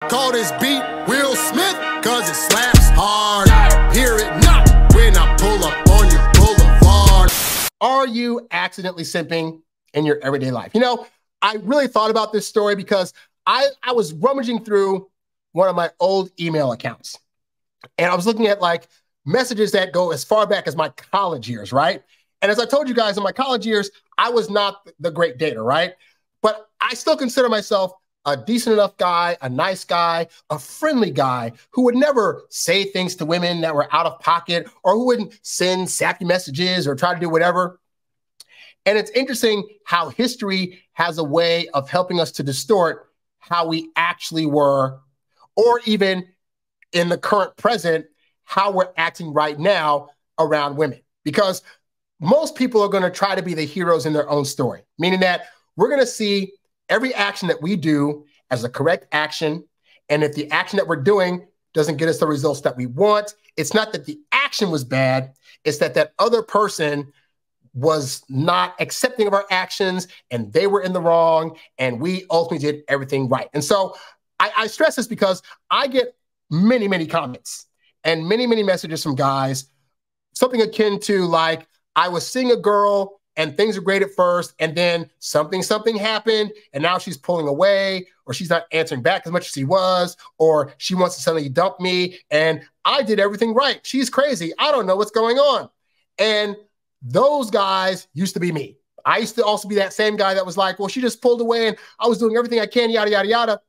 Call this beat Will Smith, cause it slaps hard. Hear it not when I pull up on your boulevard. Are you accidentally simping in your everyday life? You know, I really thought about this story because I was rummaging through one of my old email accounts. And I was looking at like messages that go as far back as my college years, right? And as I told you guys, in my college years, I was not the great dater, right? But I still consider myself a decent enough guy, a nice guy, a friendly guy who would never say things to women that were out of pocket or who wouldn't send sappy messages or try to do whatever. And it's interesting how history has a way of helping us to distort how we actually were, or even in the current present, how we're acting right now around women. Because most people are going to try to be the heroes in their own story, meaning that we're going to see every action that we do as a correct action. And if the action that we're doing doesn't get us the results that we want, it's not that the action was bad, it's that that other person was not accepting of our actions and they were in the wrong and we ultimately did everything right. And so I stress this because I get many, many comments and many, many messages from guys, something akin to like, I was seeing a girl and things are great at first, and then something happened, and now she's pulling away, or she's not answering back as much as she was, or she wants to suddenly dump me, and I did everything right. She's crazy. I don't know what's going on. And those guys used to be me. I used to also be that same guy that was like, well, she just pulled away, and I was doing everything I can, yada, yada, yada.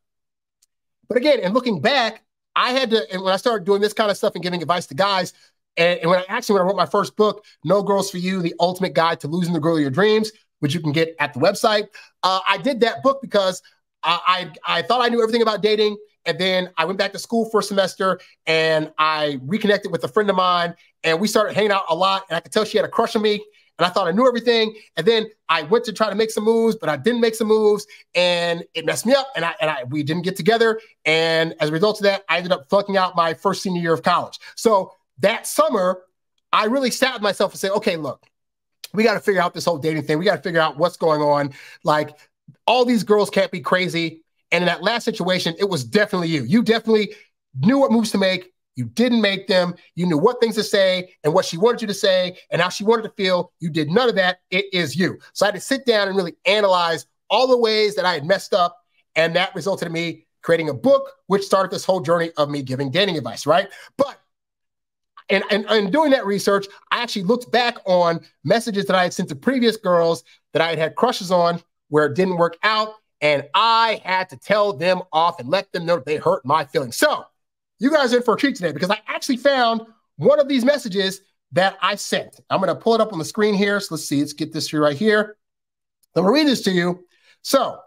But again, and looking back, I had to, and when I started doing this kind of stuff and giving advice to guys, and when I wrote my first book, No Girls For You, The Ultimate Guide to Losing the Girl of Your Dreams, which you can get at the website, I did that book because I thought I knew everything about dating. And then I went back to school for a semester and I reconnected with a friend of mine and we started hanging out a lot. And I could tell she had a crush on me and I thought I knew everything. And then I went to try to make some moves, but I didn't make some moves and it messed me up and we didn't get together. And as a result of that, I ended up flunking out my first senior year of college. So that summer, I really sat with myself and said, okay, look, we got to figure out this whole dating thing. We got to figure out what's going on. Like, all these girls can't be crazy. And in that last situation, it was definitely you. You definitely knew what moves to make. You didn't make them. You knew what things to say and what she wanted you to say and how she wanted to feel. You did none of that. It is you. So I had to sit down and really analyze all the ways that I had messed up. And that resulted in me creating a book, which started this whole journey of me giving dating advice, right? But And doing that research, I actually looked back on messages that I had sent to previous girls that I had had crushes on where it didn't work out. And I had to tell them off and let them know that they hurt my feelings. So you guys are in for a treat today because I actually found one of these messages that I sent. I'm going to pull it up on the screen here. So let's see. Let's get this here right here. I'm going to read this to you. So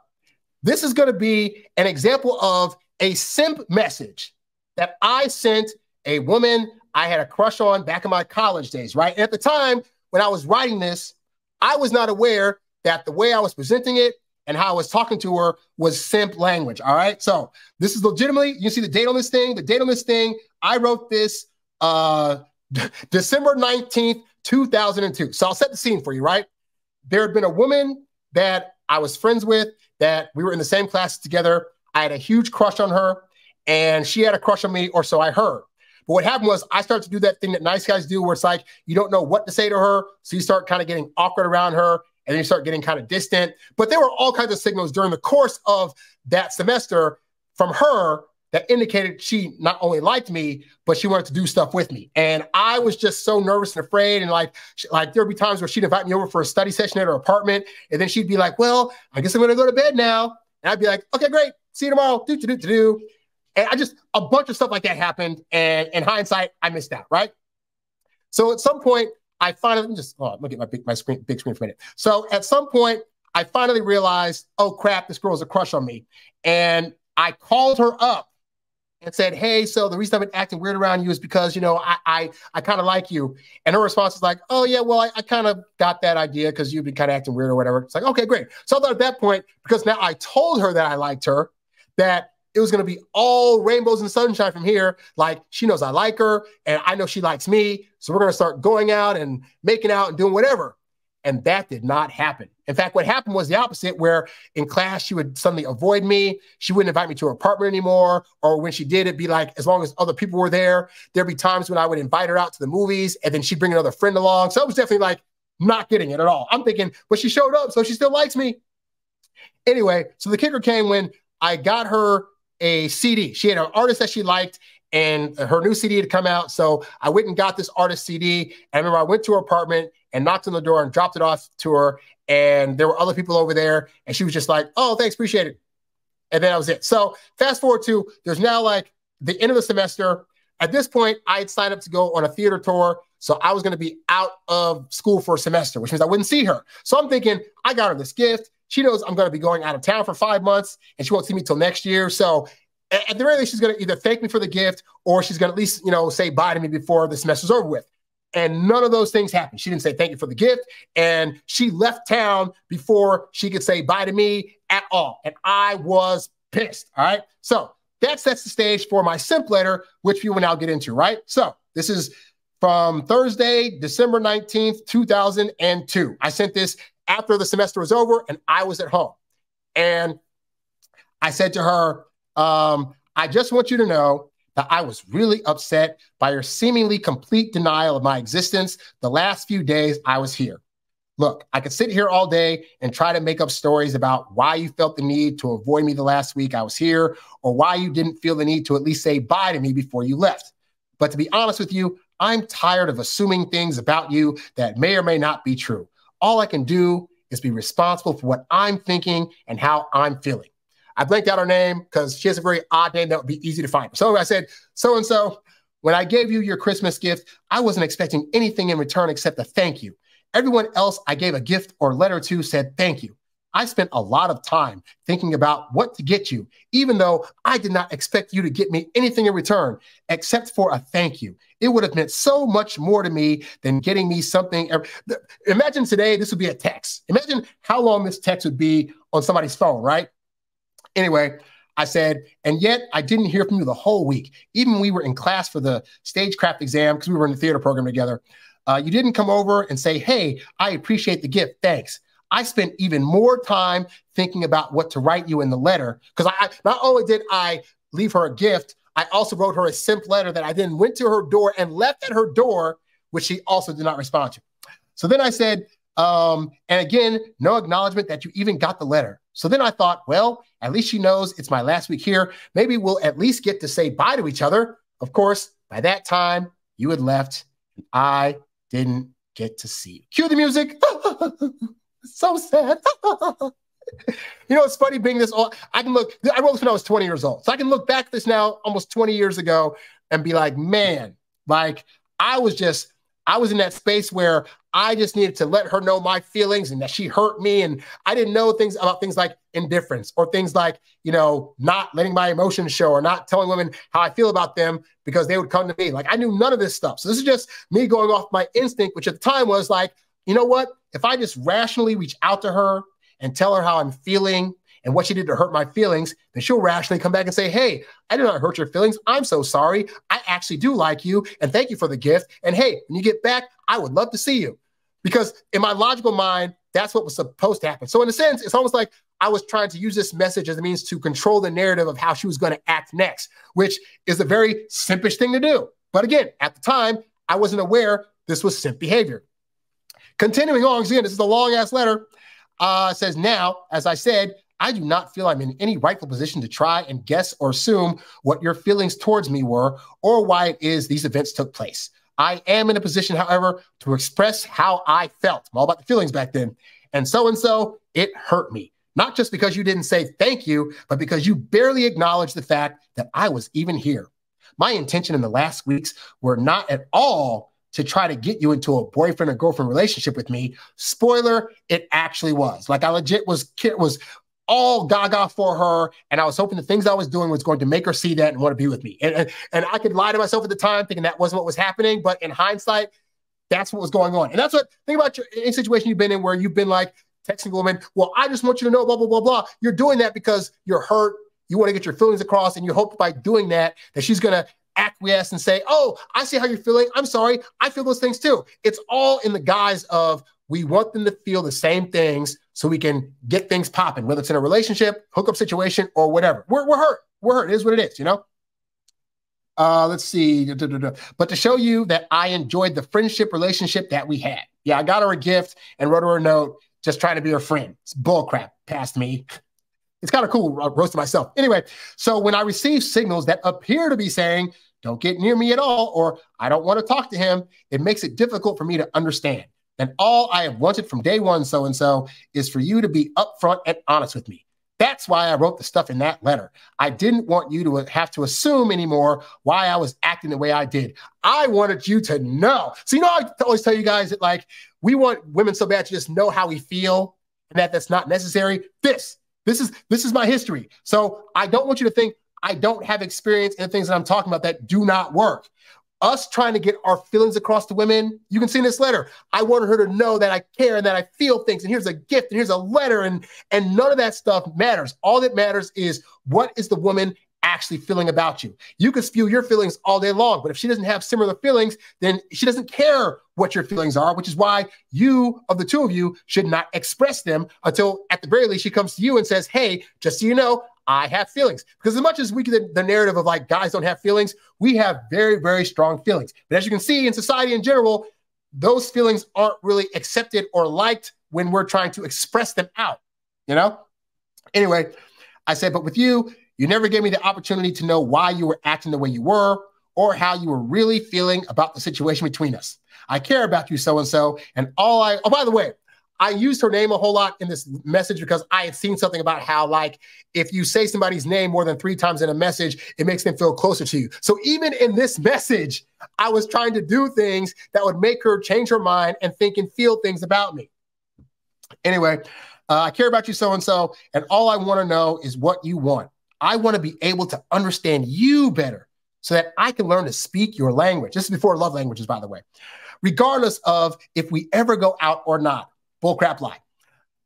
this is going to be an example of a simp message that I sent a woman I had a crush on back in my college days, right? And at the time when I was writing this, I was not aware that the way I was presenting it and how I was talking to her was simp language, all right? So this is legitimately, you see the date on this thing? The date on this thing, I wrote this December 19th, 2002. So I'll set the scene for you, right? There had been a woman that I was friends with, that we were in the same classes together. I had a huge crush on her, and she had a crush on me, or so I heard. But what happened was I started to do that thing that nice guys do where it's like, you don't know what to say to her. So you start kind of getting awkward around her and then you start getting kind of distant. But there were all kinds of signals during the course of that semester from her that indicated she not only liked me, but she wanted to do stuff with me. And I was just so nervous and afraid. And like there'd be times where she'd invite me over for a study session at her apartment. And then she'd be like, well, I guess I'm going to go to bed now. And I'd be like, okay, great. See you tomorrow. Do. And a bunch of stuff like that happened. And in hindsight, I missed out, right? So at some point, I finally, look at my big screen for a minute. So at some point, I finally realized, oh crap, this girl has a crush on me. And I called her up and said, hey, so the reason I've been acting weird around you is because, you know, I kind of like you. And her response was like, oh yeah, well, I kind of got that idea because you've been kind of acting weird or whatever. It's like, okay, great. So I thought at that point, because now I told her that I liked her, that it was going to be all rainbows and sunshine from here. Like, she knows I like her and I know she likes me. So we're going to start going out and making out and doing whatever. And that did not happen. In fact, what happened was the opposite, where in class, she would suddenly avoid me. She wouldn't invite me to her apartment anymore. Or when she did, it'd be like, as long as other people were there, there'd be times when I would invite her out to the movies and then she'd bring another friend along. So it was definitely like not getting it at all. I'm thinking, but she showed up, so she still likes me. Anyway, so the kicker came when I got her a CD. She had an artist that she liked, and her new CD had come out. So I went and got this artist CD. And I remember I went to her apartment and knocked on the door and dropped it off to her. And there were other people over there. And she was just like, oh, thanks, appreciate it. And then that was it. So fast forward to, there's now like the end of the semester. At this point, I had signed up to go on a theater tour. So I was going to be out of school for a semester, which means I wouldn't see her. So I'm thinking, I got her this gift. She knows I'm going to be going out of town for 5 months, and she won't see me till next year. So at the very least, she's going to either thank me for the gift, or she's going to at least, say bye to me before the semester's over with. And none of those things happened. She didn't say thank you for the gift, and she left town before she could say bye to me at all. And I was pissed, all right? So that sets the stage for my simp letter, which we will now get into, right? So this is from Thursday, December 19th, 2002. I sent this after the semester was over, and I was at home. And I said to her, I just want you to know that I was really upset by your seemingly complete denial of my existence the last few days I was here. Look, I could sit here all day and try to make up stories about why you felt the need to avoid me the last week I was here, or why you didn't feel the need to at least say bye to me before you left. But to be honest with you, I'm tired of assuming things about you that may or may not be true. All I can do is be responsible for what I'm thinking and how I'm feeling. I blanked out her name because she has a very odd name that would be easy to find. So I said, so-and-so, when I gave you your Christmas gift, I wasn't expecting anything in return except a thank you. Everyone else I gave a gift or letter to said thank you. I spent a lot of time thinking about what to get you, even though I did not expect you to get me anything in return, except for a thank you. It would have meant so much more to me than getting me something. Imagine today, this would be a text. Imagine how long this text would be on somebody's phone, right? Anyway, I said, and yet I didn't hear from you the whole week. Even when we were in class for the stagecraft exam, because we were in the theater program together, you didn't come over and say, hey, I appreciate the gift, thanks. I spent even more time thinking about what to write you in the letter, because I not only did I leave her a gift, I also wrote her a simp letter that I then went to her door and left at her door, which she also did not respond to. So then I said, and again, no acknowledgement that you even got the letter. So then I thought, well, at least she knows it's my last week here. Maybe we'll at least get to say bye to each other. Of course, by that time, you had left, and I didn't get to see you. Cue the music. So sad. It's funny being this old. I wrote this when I was 20 years old. So I can look back at this now almost 20 years ago and be like, man, like I was in that space where I just needed to let her know my feelings and that she hurt me. And I didn't know things about things like indifference or things like, not letting my emotions show or not telling women how I feel about them because they would come to me. Like I knew none of this stuff. So this is just me going off my instinct, which at the time was like, you know what? If I just rationally reach out to her and tell her how I'm feeling and what she did to hurt my feelings, then she'll rationally come back and say, hey, I did not hurt your feelings. I'm so sorry. I actually do like you. And thank you for the gift. And hey, when you get back, I would love to see you. Because in my logical mind, that's what was supposed to happen. So in a sense, it's almost like I was trying to use this message as a means to control the narrative of how she was going to act next, which is a very simpish thing to do. But again, at the time, I wasn't aware this was simp behavior. Continuing on, again, this is a long-ass letter. It says, now, as I said, I do not feel I'm in any rightful position to try and guess or assume what your feelings towards me were or why it is these events took place. I am in a position, however, to express how I felt. I'm all about the feelings back then. And so, it hurt me. Not just because you didn't say thank you, but because you barely acknowledged the fact that I was even here. My intention in the last weeks were not at all to try to get you into a boyfriend or girlfriend relationship with me. Spoiler, it actually was. Like I legit was all gaga for her. And I was hoping the things I was doing was going to make her see that and want to be with me. And I could lie to myself at the time thinking that wasn't what was happening. But in hindsight, that's what was going on. And that's what, think about any situation you've been in where you've been like texting a woman, well, I just want you to know, blah, blah, blah, blah. You're doing that because you're hurt. You want to get your feelings across. And you hope by doing that she's going to acquiesce and say, oh, I see how you're feeling. I'm sorry. I feel those things too. It's all in the guise of we want them to feel the same things so we can get things popping, whether it's in a relationship, hookup situation, or whatever. We're hurt. We're hurt. It is what it is, you know? Let's see. But to show you that I enjoyed the friendship relationship that we had. Yeah, I got her a gift and wrote her a note just trying to be her friend. It's bullcrap past me. It's kind of cool roasting myself. Anyway, so when I receive signals that appear to be saying, don't get near me at all, or I don't want to talk to him, it makes it difficult for me to understand. And all I have wanted from day one, so-and-so, is for you to be upfront and honest with me. That's why I wrote the stuff in that letter. I didn't want you to have to assume anymore why I was acting the way I did. I wanted you to know. So, you know, I always tell you guys that, like, we want women so bad to just know how we feel, and that's not necessary. This is my history. So I don't want you to think I don't have experience in the things that I'm talking about that do not work. Us trying to get our feelings across to women, you can see in this letter, I wanted her to know that I care and that I feel things, and here's a gift, and here's a letter, and none of that stuff matters. All that matters is, what is the woman actually feeling about you? You can spew your feelings all day long, but if she doesn't have similar feelings, then she doesn't care what your feelings are, which is why you, of the two of you, should not express them until, at the very least, she comes to you and says, hey, just so you know, I have feelings. Because as much as we get the narrative of like guys don't have feelings, we have very, very strong feelings. But as you can see in society in general, those feelings aren't really accepted or liked when we're trying to express them out, you know? Anyway, I said, but with you, you never gave me the opportunity to know why you were acting the way you were or how you were really feeling about the situation between us. I care about you, so-and-so, and oh, by the way, I used her name a whole lot in this message because I had seen something about how, like, if you say somebody's name more than 3 times in a message, it makes them feel closer to you. So even in this message, I was trying to do things that would make her change her mind and think and feel things about me. Anyway, I care about you, so-and-so, and all I want to know is what you want. I want to be able to understand you better so that I can learn to speak your language. This is before love languages, by the way. Regardless of if we ever go out or not. Bullcrap lie.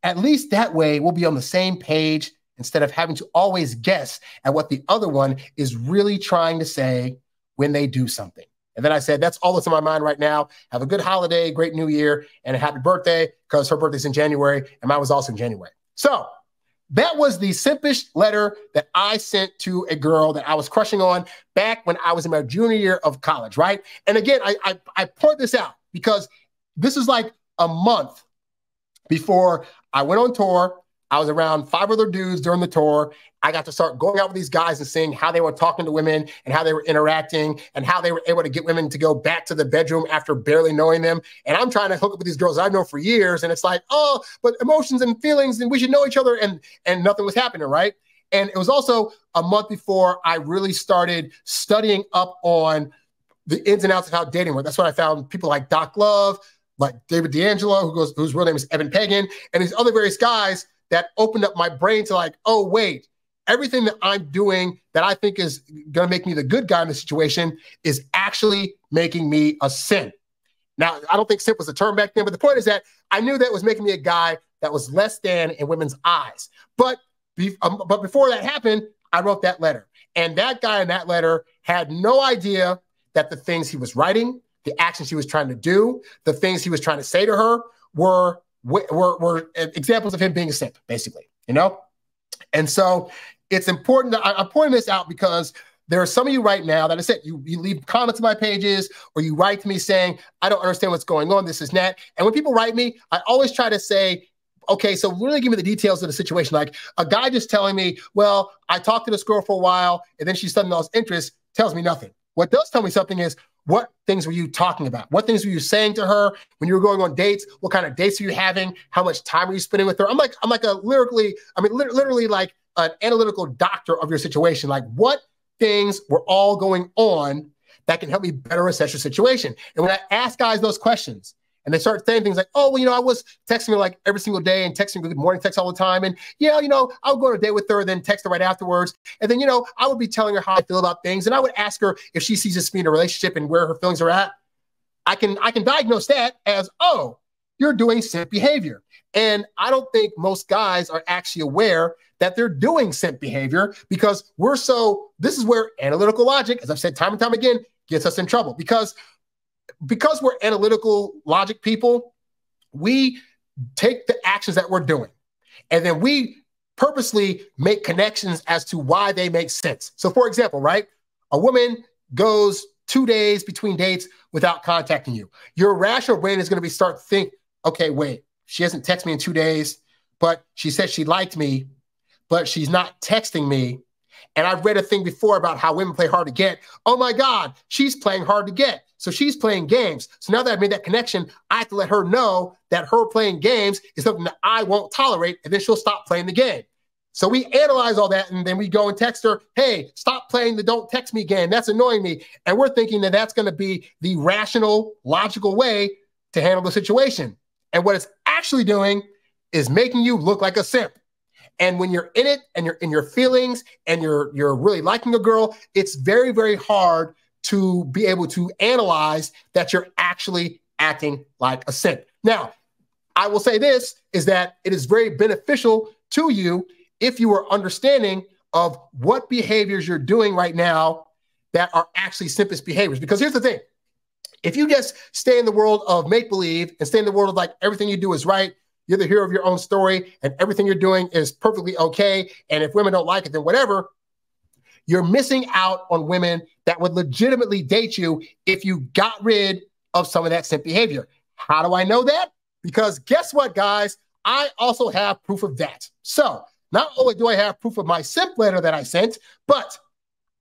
At least that way we'll be on the same page instead of having to always guess at what the other one is really trying to say when they do something. And then I said, that's all that's in my mind right now. Have a good holiday, great new year, and a happy birthday, because her birthday's in January and mine was also in January. So that was the simpish letter that I sent to a girl that I was crushing on back when I was in my junior year of college, right? And again, I point this out because this is like a month before I went on tour. I was around 5 other dudes during the tour. I got to start going out with these guys and seeing how they were talking to women and how they were interacting and how they were able to get women to go back to the bedroom after barely knowing them. And I'm trying to hook up with these girls I've known for years. And it's like, oh, but emotions and feelings, and we should know each other. And nothing was happening, right? And it was also a month before I really started studying up on the ins and outs of how dating works. That's when I found people like Doc Love, like David D'Angelo, whose real name is Evan Pagan, and these other various guys that opened up my brain to like, oh, wait, everything that I'm doing that I think is going to make me the good guy in the situation is actually making me a simp. Now, I don't think simp was a term back then, but the point is that I knew that it was making me a guy that was less than in women's eyes. But before that happened, I wrote that letter. And that guy in that letter had no idea that the things he was writing, the actions he was trying to do, the things he was trying to say to her were examples of him being a simp, basically, you know? And so it's important that I'm pointing this out because there are some of you right now that I said, you leave comments on my pages or you write to me saying, I don't understand what's going on, this is that. And when people write me, I always try to say, okay, so really give me the details of the situation. Like a guy just telling me, well, I talked to this girl for a while and then she suddenly lost interest, tells me nothing. What does tell me something is, what things were you talking about? What things were you saying to her when you were going on dates? What kind of dates were you having? How much time were you spending with her? I'm like a literally like an analytical doctor of your situation. Like what things were all going on that can help me better assess your situation? And when I ask guys those questions and they start saying things like, oh, well, I was texting her like every single day and texting her good morning text all the time. And yeah, I would go on a date with her, then text her right afterwards. And then, I would be telling her how I feel about things. And I would ask her if she sees us being in a relationship and where her feelings are at. I can diagnose that as, oh, you're doing simp behavior. And I don't think most guys are actually aware that they're doing simp behavior because this is where analytical logic, as I've said time and time again, gets us in trouble. Because we're analytical logic people, we take the actions that we're doing, and then we purposely make connections as to why they make sense. So for example, right, a woman goes 2 days between dates without contacting you. Your rational brain is going to start to think, okay, wait, she hasn't texted me in 2 days, but she said she liked me, but she's not texting me. And I've read a thing before about how women play hard to get. Oh my God, she's playing hard to get. So she's playing games. So now that I've made that connection, I have to let her know that her playing games is something that I won't tolerate, and then she'll stop playing the game. So we analyze all that, and then we go and text her, hey, stop playing the don't text me game. That's annoying me. And we're thinking that that's going to be the rational, logical way to handle the situation. And what it's actually doing is making you look like a simp. And when you're in it and you're in your feelings and you're really liking a girl, it's very, very hard to be able to analyze that you're actually acting like a simp. Now, I will say this, is that it is very beneficial to you if you are understanding of what behaviors you're doing right now that are actually simpish behaviors. Because here's the thing. If you just stay in the world of make-believe and stay in the world of like everything you do is right, you're the hero of your own story, and everything you're doing is perfectly okay, and if women don't like it, then whatever, you're missing out on women that would legitimately date you if you got rid of some of that simp behavior. How do I know that? Because guess what, guys? I also have proof of that. So not only do I have proof of my simp letter that I sent, but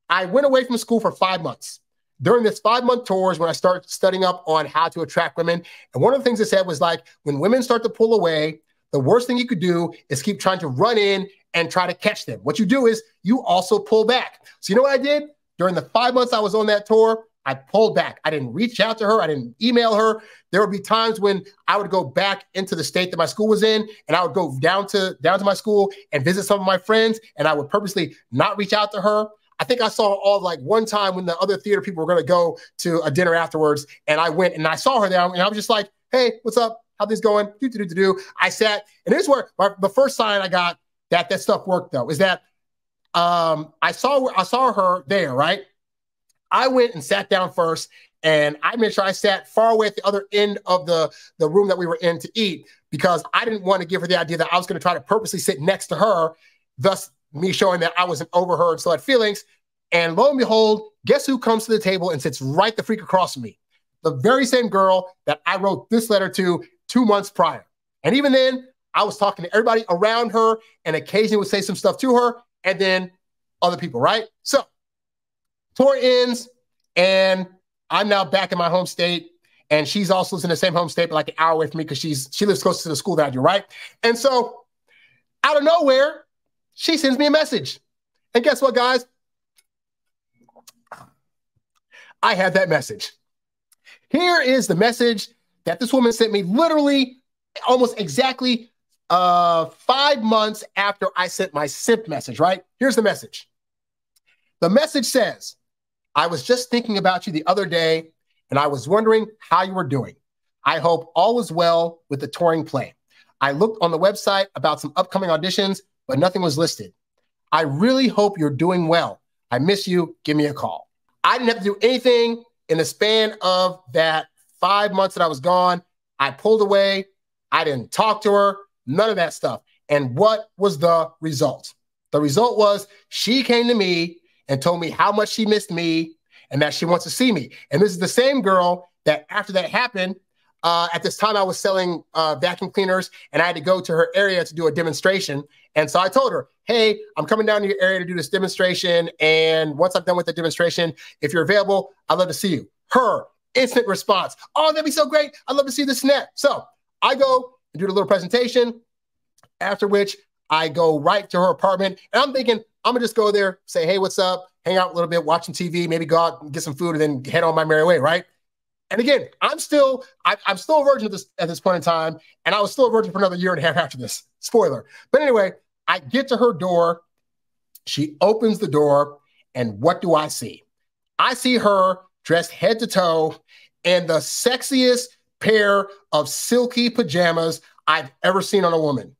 I went away from school for 5 months. During this 5-month tour is when I started studying up on how to attract women. And one of the things it said was like, when women start to pull away, the worst thing you could do is keep trying to run in and try to catch them. What you do is you also pull back. So you know what I did? During the 5 months I was on that tour, I pulled back. I didn't reach out to her. I didn't email her. There would be times when I would go back into the state that my school was in, and I would go down to my school and visit some of my friends, and I would purposely not reach out to her. I think I saw her all like one time when the other theater people were going to go to a dinner afterwards, and I went and I saw her there, and I was just like, hey, what's up? How things going? I sat, and here's where the first sign I got that stuff worked though, is that I saw her there, right? I went and sat down first, and I made sure I sat far away at the other end of the room that we were in to eat, because I didn't want to give her the idea that I was going to try to purposely sit next to her, thus me showing that I wasn't over her and still had feelings. And lo and behold, guess who comes to the table and sits right the freak across from me? The very same girl that I wrote this letter to 2 months prior. And even then, I was talking to everybody around her and occasionally would say some stuff to her, and then other people, right? So tour ends, and I'm now back in my home state, and she's also in the same home state, but like an hour away from me because she lives close to the school that I do, right? And so out of nowhere, she sends me a message. And guess what, guys? I had that message. Here is the message that this woman sent me literally almost exactly 5 months after I sent my simp message, right? Here's the message. The message says, I was just thinking about you the other day, and I was wondering how you were doing. I hope all is well with the touring play. I looked on the website about some upcoming auditions, but nothing was listed. I really hope you're doing well. I miss you. Give me a call. I didn't have to do anything in the span of that 5 months that I was gone. I pulled away. I didn't talk to her, none of that stuff. And what was the result? The result was she came to me and told me how much she missed me and that she wants to see me. And this is the same girl that after that happened, at this time I was selling vacuum cleaners, and I had to go to her area to do a demonstration. And so I told her, hey, I'm coming down to your area to do this demonstration. And once I'm done with the demonstration, if you're available, I'd love to see you. Her instant response, oh, that'd be so great. I'd love to see the snap. So I go and do the little presentation, after which I go right to her apartment. And I'm thinking, I'm gonna just go there, say, hey, what's up? Hang out a little bit, watching TV, maybe go out and get some food, and then head on my merry way, right? And again, I'm still a virgin at this point in time, and I was still a virgin for another year and a half after this. Spoiler. But anyway, I get to her door. She opens the door, and what do I see? I see her dressed head to toe in the sexiest pair of silky pajamas I've ever seen on a woman.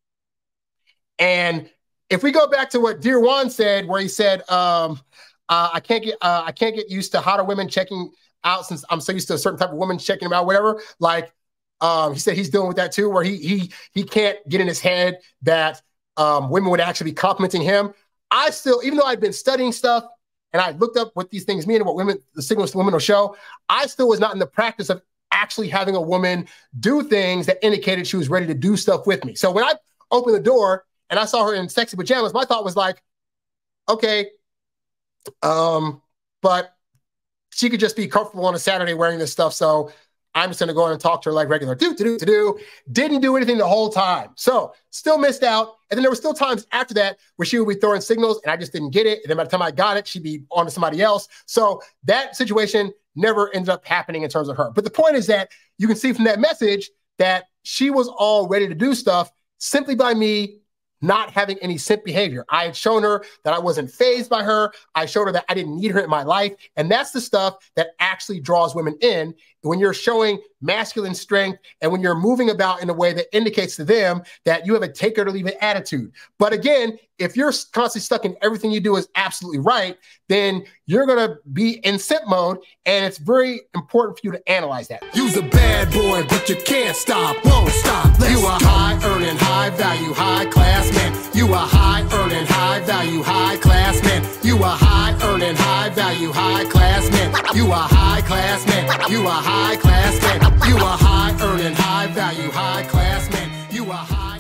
And if we go back to what Dear Juan said, where he said, I can't get used to hotter women checking out since I'm so used to a certain type of woman checking them out, whatever. Like, He said he's dealing with that too, where he can't get in his head that women would actually be complimenting him. I still, even though I've been studying stuff and I looked up what these things mean and what the signals women will show, I still was not in the practice of actually having a woman do things that indicated she was ready to do stuff with me. So when I opened the door and I saw her in sexy pajamas, my thought was like, okay, but she could just be comfortable on a Saturday wearing this stuff. So I'm just going to go in and talk to her like regular. Didn't do anything the whole time. So still missed out. And then there were still times after that where she would be throwing signals and I just didn't get it. And then by the time I got it, she'd be on to somebody else. So that situation never ended up happening in terms of her. But the point is that you can see from that message that she was all ready to do stuff simply by me not having any simp behavior. I had shown her that I wasn't fazed by her. I showed her that I didn't need her in my life. And that's the stuff that actually draws women in when you're showing masculine strength and when you're moving about in a way that indicates to them that you have a take it or leave it attitude. But again, if you're constantly stuck in everything you do is absolutely right, then you're going to be in simp mode. And it's very important for you to analyze that. You's a bad boy, but you can't stop, won't stop. You a high earning, high value, high class man. You a high earning, high value, high class man. You a high earning, high value, high class man. You a high class man. You a high class man. You a high earning, high value, high class man. You a high